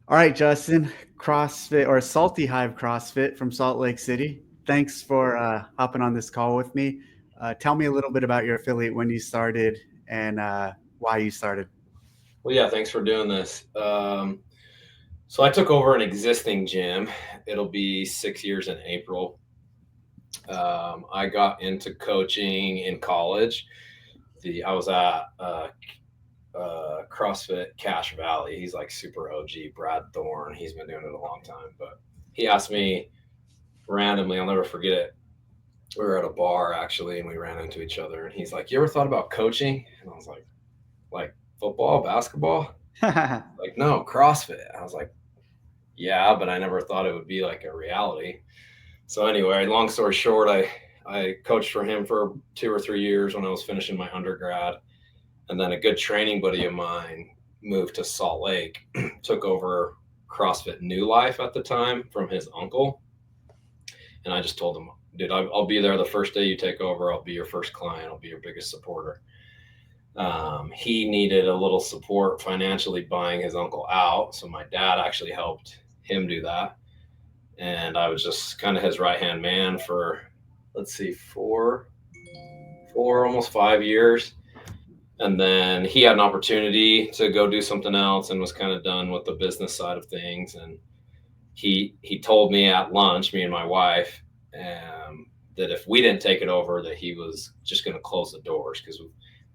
All right, Justin, CrossFit or Salty Hive CrossFit from Salt Lake City. Thanks for hopping on this call with me. Tell me a little bit about your affiliate, when you started, and why you started. Well, yeah, thanks for doing this. So I took over an existing gym. It'll be 6 years in April. I got into coaching in college. I was at CrossFit Cache Valley. He's like super OG, Brad Thorne. He's been doing it a long time, but he asked me randomly. I'll never forget it. We were at a bar actually, and we ran into each other. And he's like, "You ever thought about coaching?" And I was like football, basketball? Like, no, CrossFit. I was like, yeah, but I never thought it would be like a reality. So anyway, long story short, I coached for him for 2 or 3 years when I was finishing my undergrad, and then a good training buddy of mine moved to Salt Lake, took over CrossFit New Life at the time from his uncle, and I just told him, dude, I'll be there the first day you take over. I'll be your first client. I'll be your biggest supporter. He needed a little support financially buying his uncle out, so my dad actually helped him do that, and I was just kind of his right hand man for, let's see, almost 5 years. And then he had an opportunity to go do something else and was kind of done with the business side of things. And he told me at lunch, me and my wife, that if we didn't take it over, that he was just going to close the doors because.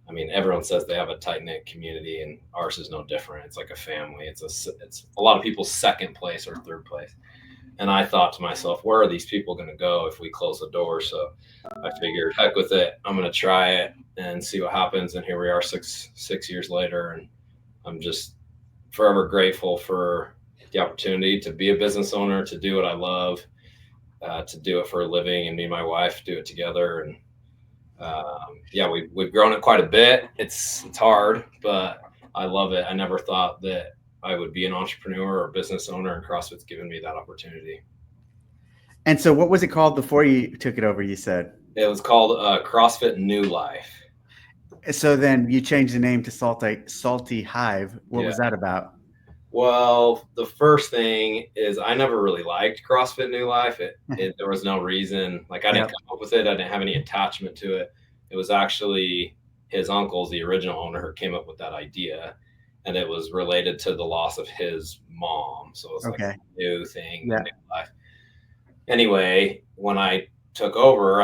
I mean, everyone says they have a tight knit community, and ours is no different. It's like a family. It's a lot of people's second place or third place. And I thought to myself, where are these people going to go if we close the door? So I figured, heck with it. I'm going to try it and see what happens. And here we are, six years later, and I'm just forever grateful for the opportunity to be a business owner, to do what I love, to do it for a living, and me and my wife do it together. And yeah, we've grown it quite a bit. It's hard, but I love it. I never thought that I would be an entrepreneur or business owner, and CrossFit's given me that opportunity. And so, what was it called before you took it over? You said. It was called CrossFit New Life. So then you changed the name to Salty Hive. What Yeah. was that about? Well, the first thing is I never really liked CrossFit New Life. There was no reason. Like I didn't Yep. come up with it. I didn't have any attachment to it. It was actually his uncle's, the original owner, who came up with that idea, and it was related to the loss of his mom. So it's like Okay. a new thing, the Yeah. new life. Anyway, when I took over,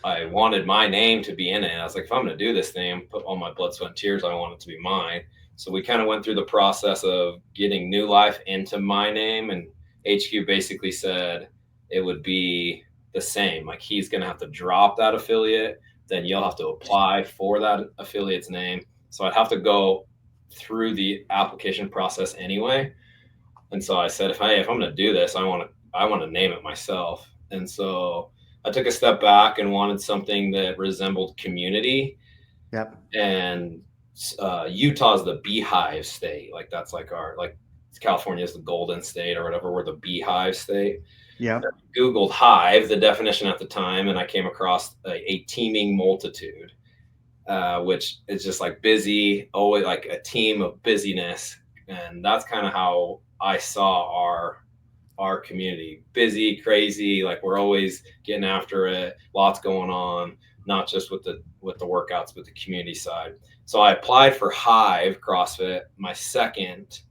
I wanted my name to be in it. I was like, if I'm going to do this thing, put all my blood, sweat, and tears, I want it to be mine. So we kind of went through the process of getting New Life into my name, and HQ basically said it would be the same. Like he's going to have to drop that affiliate, then you'll have to apply for that affiliate's name. So I'd have to go through the application process anyway. And so I said, if I'm going to do this, I want to name it myself. And so I took a step back and wanted something that resembled community. Yep. And Utah's the beehive state. Like that's like California is the golden state or whatever. We're the beehive state. Yep. Googled hive, the definition at the time, and I came across a teeming multitude, which is just like busy, always like a team of busyness. And that's kind of how I saw our community: busy, crazy, like we're always getting after it, lots going on, not just with the workouts, but the community side. So I applied for Hive CrossFit. My second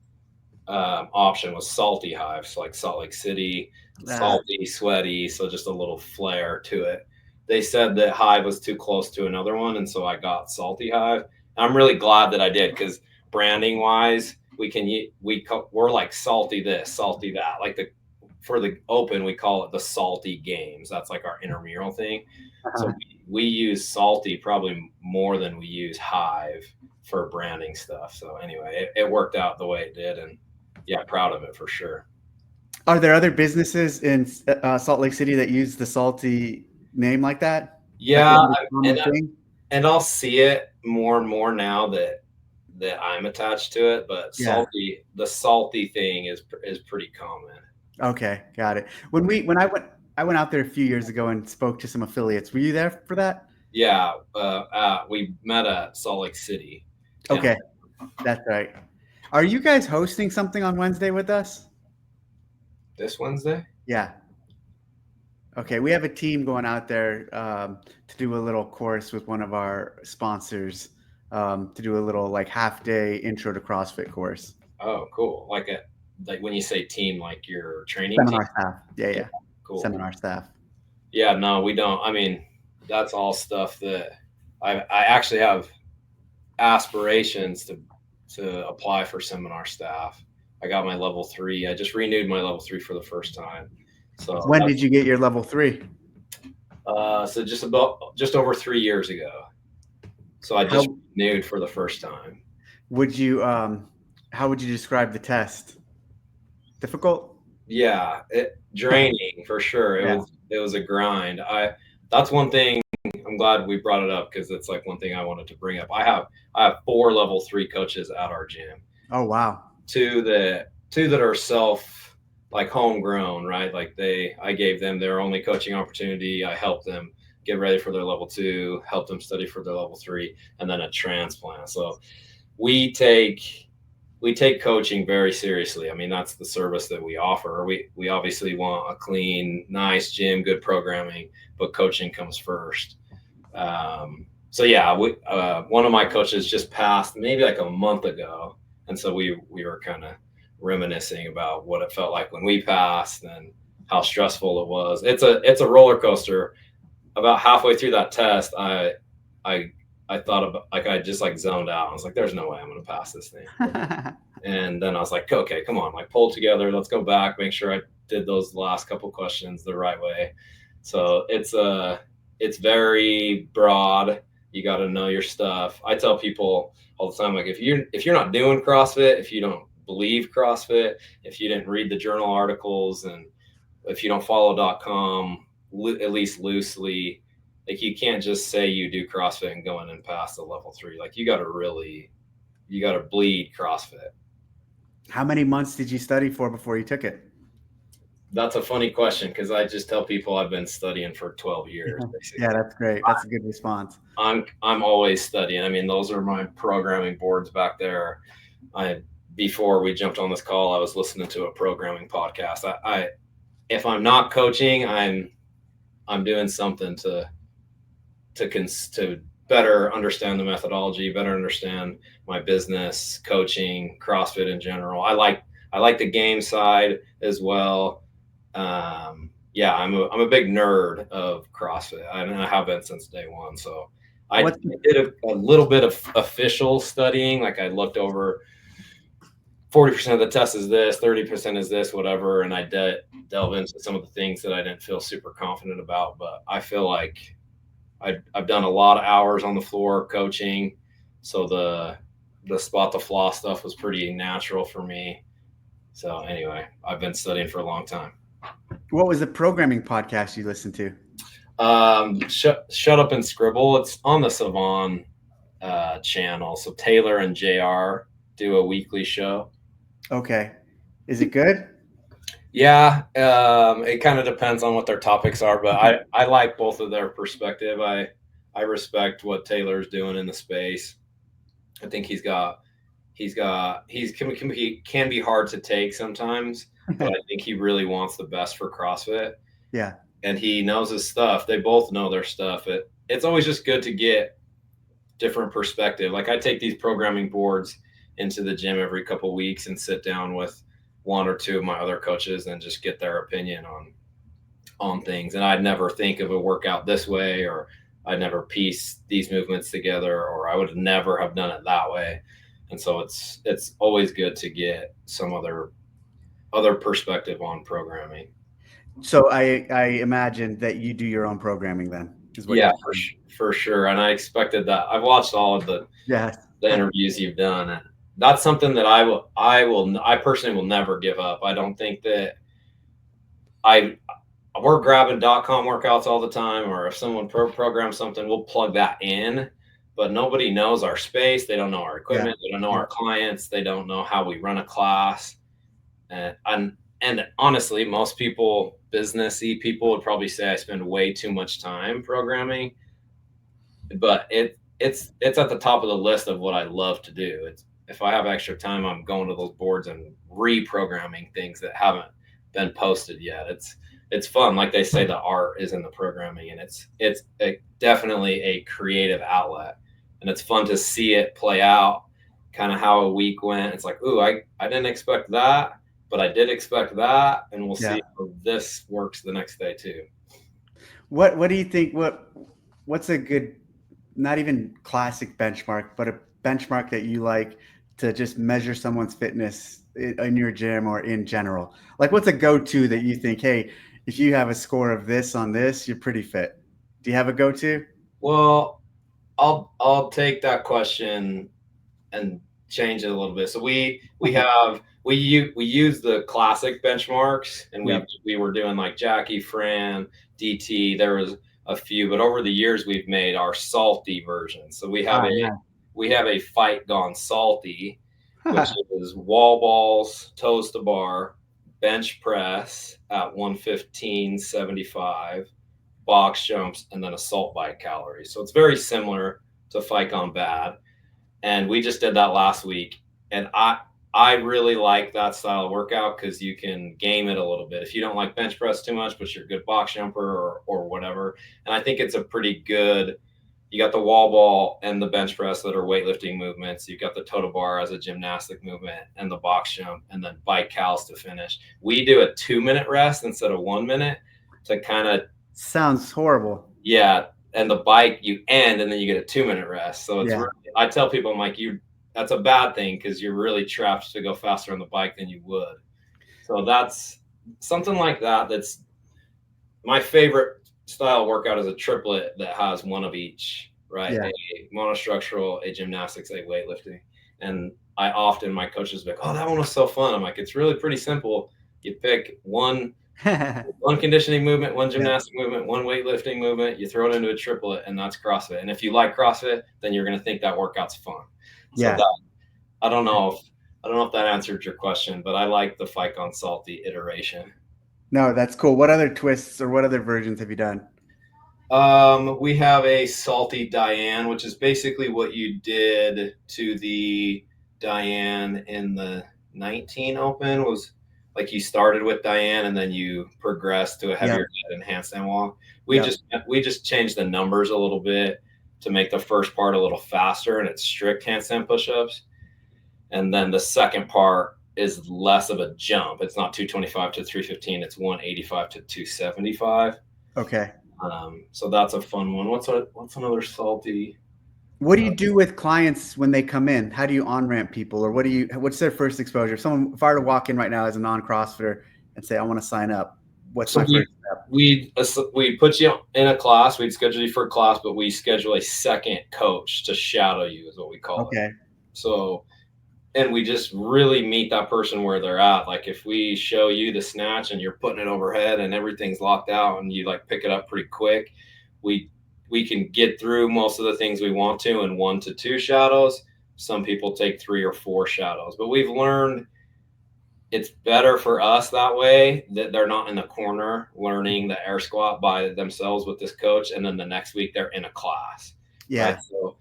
option was Salty Hive, so like Salt Lake City, Uh, salty, sweaty, so just a little flair to it. They said that Hive was too close to another one, and so I got Salty Hive. And I'm really glad that I did, because branding wise, we're like salty this, salty that. Like for the open, we call it the Salty Games. That's like our intramural thing. So we use salty probably more than we use Hive for branding stuff. So anyway, it worked out the way it did, and yeah, proud of it for sure. are there other businesses in Salt Lake City that use the Salty name like that? Like, Yeah, is it a common and thing? I'll see it more and more now that I'm attached to it. But Yeah. the salty thing is pretty common. Okay, got it. When I went out there a few years ago and spoke to some affiliates. Were you there for that? Yeah, we met at Salt Lake City. Yeah. Okay, that's right. Are you guys hosting something on Wednesday with us? This Wednesday? Yeah. Okay, we have a team going out there to do a little course with one of our sponsors to do a little like half day intro to CrossFit course. Oh, cool. Like when you say team, like your training team? Seminar staff. Yeah, Yeah, yeah. cool. Seminar staff. Yeah, no, we don't. I mean, that's all stuff that I actually have aspirations to apply for seminar staff. I got my level 3. I just renewed my level 3 for the first time. So When did you get your level 3? so just over 3 years ago. So I just How renewed for the first time. would you how would you describe the test? Difficult? Yeah, draining for sure. Yeah. It was a grind. That's one thing. I'm glad we brought it up because it's like one thing I wanted to bring up. I have 4 level 3 coaches at our gym. Oh wow. Two that are like homegrown, right? Like I gave them their only coaching opportunity. I helped them get ready for their level 2, helped them study for their level 3, and then a transplant. So we take coaching very seriously. I mean, that's the service that we offer. We obviously want a clean, nice gym, good programming, but coaching comes first. So yeah, one of my coaches just passed maybe like a month ago, and so we were kind of reminiscing about what it felt like when we passed and how stressful it was. It's a roller coaster. About halfway through that test, I thought about like I just like zoned out. I was like, "There's no way I'm going to pass this thing." And then I was like, "Okay, come on, like pull together. Let's go back, make sure I did those last couple questions the right way." So it's very broad. You got to know your stuff. I tell people all the time, like if you're not doing CrossFit, if you don't believe CrossFit, if you didn't read the journal articles, and if you don't follow .com at least loosely, like you can't just say you do CrossFit and go in and pass the level 3. Like you got to bleed CrossFit. How many months did you study for before you took it? That's a funny question because I just tell people I've been studying for 12 years, Yeah, basically. that's great. That's a good response. I'm always studying. I mean, those are my programming boards back there. Before we jumped on this call, I was listening to a programming podcast. If I'm not coaching, I'm doing something to better understand the methodology, better understand my business, coaching, CrossFit in general. I like the game side as well. Yeah, I'm a big nerd of CrossFit, and I have been since day one. So I did a little bit of official studying. Like I looked over 40% of the test is this, 30% is this, whatever. And I delve into some of the things that I didn't feel super confident about. But I feel like I've done a lot of hours on the floor coaching. So the spot the flaw stuff was pretty natural for me. So anyway, I've been studying for a long time. What was the programming podcast you listened to? Shut Up and Scribble. It's on the Savon channel. So Taylor and JR do a weekly show. Okay. Is it good? Yeah, it kind of depends on what their topics are, but I like both of their perspective. I respect what Taylor's doing in the space. I think he can be hard to take sometimes, but I think he really wants the best for CrossFit. Yeah. And he knows his stuff. They both know their stuff. It's always just good to get different perspective. Like I take these programming boards into the gym every couple of weeks and sit down with one or two of my other coaches and just get their opinion on things. And I'd never think of a workout this way, or I'd never piece these movements together, or I would never have done it that way. And so it's always good to get some other perspective on programming. So I imagine that you do your own programming then. Yeah, for sure. And I expected that. I've watched all of the interviews you've done, and that's something that I personally will never give up. I don't think that we're grabbing .com workouts all the time, or if someone programs something, we'll plug that in. But nobody knows our space. They don't know our equipment. They don't know our clients. They don't know how we run a class. And honestly, most people, businessy people, would probably say I spend way too much time programming. But it's at the top of the list of what I love to do. if I have extra time, I'm going to those boards and reprogramming things that haven't been posted yet. It's fun. Like they say, the art is in the programming, and it's definitely a creative outlet, and it's fun to see it play out. Kind of how a week went. It's like, ooh, I didn't expect that, but I did expect that, and we'll see how this works the next day too. What do you think? What's a good, not even classic benchmark, but a benchmark that you like to just measure someone's fitness in your gym or in general? Like, what's a go-to that you think, hey, if you have a score of this on this, you're pretty fit? Do you have a go-to? Well, I'll take that question and change it a little bit. So we use the classic benchmarks, and we were doing like Jackie, Fran, DT. There was a few, but over the years we've made our salty version. So we have a fight gone salty, which is wall balls, toes to bar, bench press at 115.75, box jumps, and then assault bike calories. So it's very similar to fight gone bad. And we just did that last week. And I really like that style of workout because you can game it a little bit. If you don't like bench press too much, but you're a good box jumper or whatever. And I think it's a pretty good, you got the wall ball and the bench press that are weightlifting movements. You've got the toe to bar as a gymnastic movement and the box jump, and then bike cals to finish. We do a 2-minute rest instead of 1 minute to kind of. Sounds horrible. Yeah. And the bike you end, and then you get a 2-minute rest. So it's really, I tell people, I'm like, that's a bad thing because you're really trapped to go faster on the bike than you would. So that's something like that. That's my favorite style workout is a triplet that has one of each, right? Yeah. A monostructural, a gymnastics, a weightlifting. And my coaches be like, oh, that one was so fun. I'm like, it's really pretty simple. You pick one conditioning movement, one gymnastic movement, one weightlifting movement, you throw it into a triplet, and that's CrossFit. And if you like CrossFit, then you're going to think that workout's fun. So I don't know if that answered your question, but I like the Fight Gone Salty iteration. No, that's cool. What other twists or what other versions have you done? We have a Salty Diane, which is basically what you did to the Diane in the 19 Open. Was like you started with Diane and then you progressed to a heavier dead and handstand walk. We just changed the numbers a little bit to make the first part a little faster, and it's strict handstand push-ups. And then the second part is less of a jump. It's not 225 to 315. It's 185 to 275. Okay. So that's a fun one. What's another salty? What do you do with clients when they come in? How do you on-ramp people, or what's their first exposure? If I were to walk in right now as a non-CrossFitter and say, I want to sign up, what's my first step? We put you in a class. We'd schedule you for a class, but we schedule a second coach to shadow you is what we call it. So, and we just really meet that person where they're at. Like if we show you the snatch and you're putting it overhead and everything's locked out and you like pick it up pretty quick, we can get through most of the things we want to in 1 to 2 shadows. Some people take 3 or 4 shadows, but we've learned it's better for us that way, that they're not in the corner learning the air squat by themselves with this coach. And then the next week they're in a class. Yeah. Right? So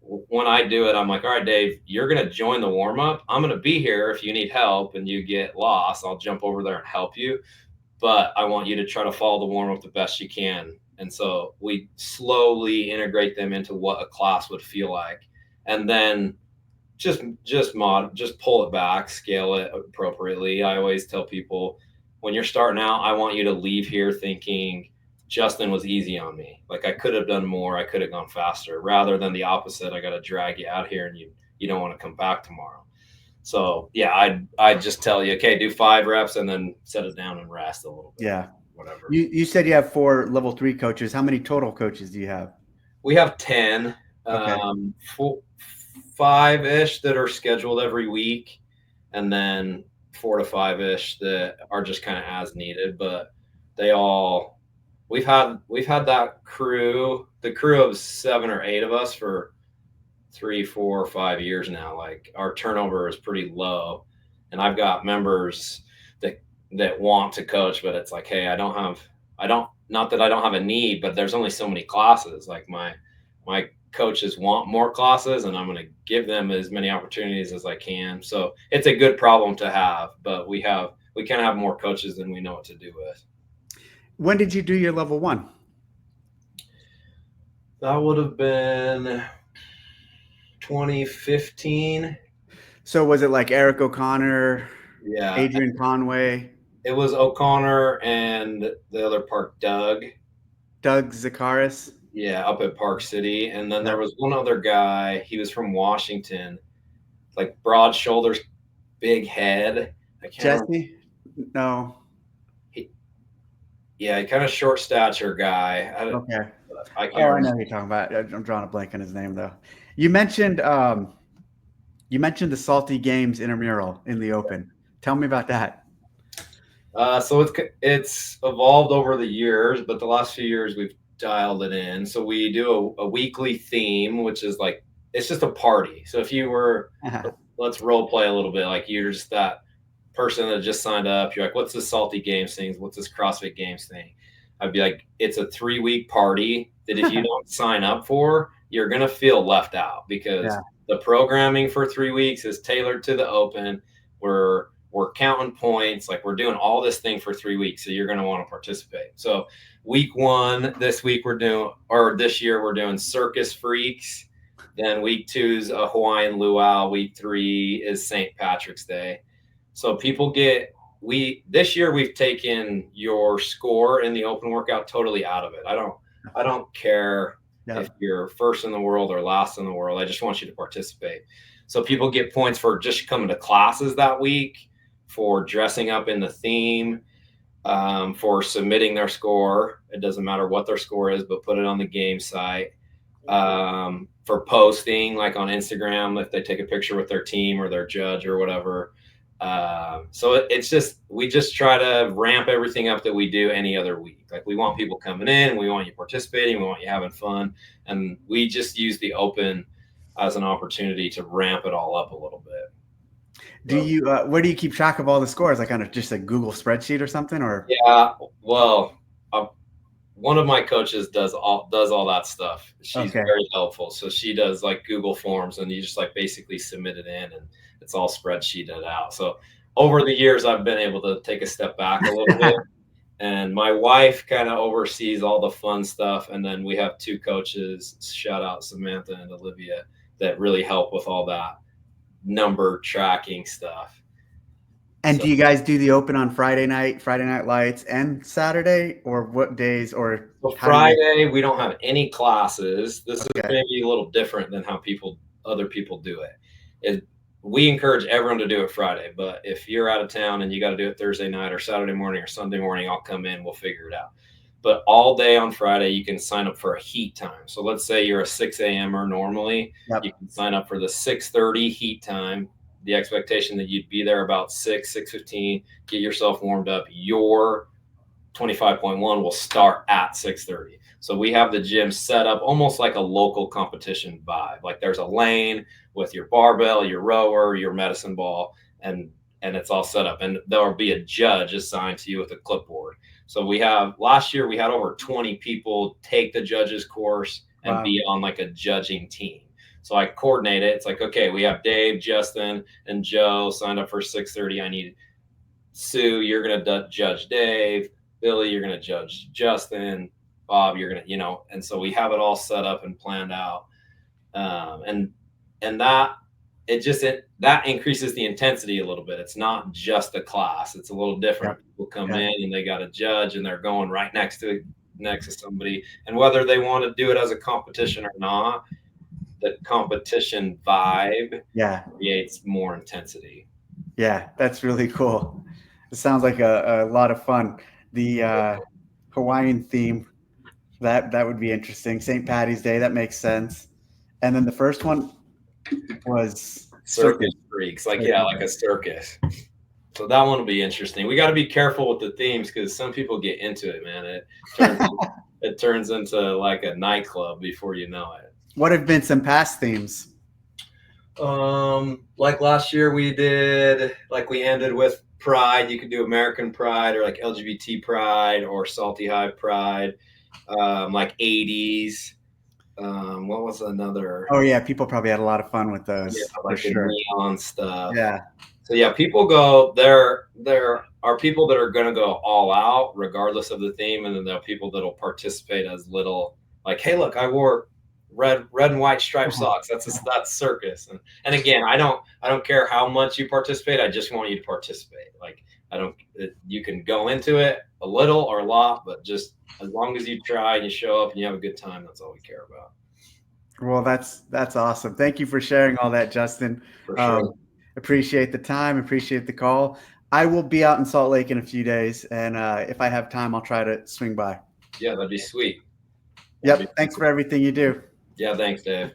when I do it, I'm like, all right, Dave, you're going to join the warm up. I'm going to be here. If you need help and you get lost, I'll jump over there and help you. But I want you to try to follow the warm up the best you can. And so we slowly integrate them into what a class would feel like. And then just pull it back, scale it appropriately. I always tell people when you're starting out, I want you to leave here thinking Justin was easy on me. Like I could have done more. I could have gone faster rather than the opposite. I got to drag you out here and you don't want to come back tomorrow. So yeah, I'd just tell you, okay, do 5 reps and then set it down and rest a little bit. Yeah. Whatever. You said you have 4 level 3 coaches. How many total coaches do you have? We have 10, Okay. 5-ish that are scheduled every week, and then 4 to 5-ish that are just kind of as needed. But we've had that crew, the crew of 7 or 8 of us for 3, 4, 5 years now. Like our turnover is pretty low, and I've got members that want to coach, but it's like, hey, not that I don't have a need, but there's only so many classes. Like my coaches want more classes, and I'm going to give them as many opportunities as I can. So it's a good problem to have, but we can have more coaches than we know what to do with. When did you do your level 1? That would have been 2015. So was it like Eric O'Connor, Yeah, Adrian Conway, it was O'Connor and the other park, Doug. Doug Zakaris? Yeah, up at Park City. And then there Yep. was one other guy. He was from Washington, like broad shoulders, big head. I can't remember. Jesse? No. Yeah, kind of short stature guy. Okay. I can't Oh, I remember. know who you're talking about. I'm drawing a blank on his name though. You mentioned the Salty Games Intramural in the Open. Tell me about that. So it's evolved over the years, but the last few years we've dialed it in. So we do a weekly theme, which is like, it's just a party. So if you were, let's role play a little bit, like you're just that person that just signed up. You're like, what's this Salty Games thing? What's this CrossFit Games thing? I'd be like, it's a 3-week party that if you don't sign up for, you're going to feel left out, because the programming for 3 weeks is tailored to the Open. We're counting points. Like, we're doing all this thing for 3 weeks. So you're going to want to participate. So week 1, this year we're doing Circus Freaks. Then week 2 is a Hawaiian luau. Week 3 is St. Patrick's Day. So people this year we've taken your score in the Open workout totally out of it. I don't care if you're first in the world or last in the world. I just want you to participate. So people get points for just coming to classes that week, for dressing up in the theme, for submitting their score. It doesn't matter what their score is, but put it on the game site. For posting, like on Instagram, if they take a picture with their team or their judge or whatever. So we just try to ramp everything up that we do any other week. Like, we want people coming in, we want you participating, we want you having fun. And we just use the Open as an opportunity to ramp it all up a little bit. Where do you keep track of all the scores? Like on just a Google spreadsheet or something? Or yeah, well, one of my coaches does all that stuff. She's very helpful. So she does like Google Forms, and you just like basically submit it in, and it's all spreadsheeted out. So over the years, I've been able to take a step back a little bit. And my wife kind of oversees all the fun stuff. And then we have 2 coaches, shout out Samantha and Olivia, that really help with all that number tracking stuff. And do you guys do the Open on Friday night lights, and Saturday, or what days? Or Friday, we don't have any classes. This is maybe a little different than how other people do it. We encourage everyone to do it Friday, but if you're out of town and you got to do it Thursday night or Saturday morning or Sunday morning, I'll come in, we'll figure it out. But all day on Friday, you can sign up for a heat time. So let's say you're a 6 a.m.er normally. You can sign up for the 6:30 heat time. The expectation that you'd be there about 6:15, get yourself warmed up. Your 25.1 will start at 6:30. So we have the gym set up almost like a local competition vibe. Like, there's a lane with your barbell, your rower, your medicine ball, and it's all set up. And there will be a judge assigned to you with a clipboard. So last year we had over 20 people take the judge's course and be on like a judging team. So I coordinate it. It's like, okay, we have Dave, Justin, and Joe signed up for 6:30. I need Sue, you're going to judge Dave. Billy, you're going to judge Justin. Bob, you're going to, and so we have it all set up and planned out. And that increases the intensity a little bit. It's not just a class. It's a little different. People come in and they got a judge, and they're going right next to somebody. And whether they want to do it as a competition or not, the competition vibe creates more intensity. Yeah, that's really cool. It sounds like a lot of fun. The Hawaiian theme, that would be interesting. St. Patty's Day, that makes sense. And then the first one was Circus Freaks, like a circus. So that one will be interesting. We got to be careful with the themes, because some people get into it, man. It turns into like a nightclub before you know it. What have been some past themes? Like last year we ended with Pride. You could do American Pride, or like LGBT Pride, or Salty Hive Pride, like 80s. What was another? Oh yeah, people probably had a lot of fun with Yeah, those for like the sure. neon stuff. Yeah. So yeah, people go there are people that are going to go all out regardless of the theme, and then there are people that'll participate as little. Like, hey, look, I wore red and white striped socks. That's circus. And again, I don't care how much you participate. I just want you to participate. Like, I don't. You can go into it a little or a lot, but just as long as you try and you show up and you have a good time, that's all we care about. Well, that's awesome. Thank you for sharing all that, Justin. For sure. Appreciate the time. Appreciate the call. I will be out in Salt Lake in a few days, and if I have time, I'll try to swing by. Yeah, that'd be sweet. That'd be Yep. Thanks for everything you do. Yeah, thanks, Dave.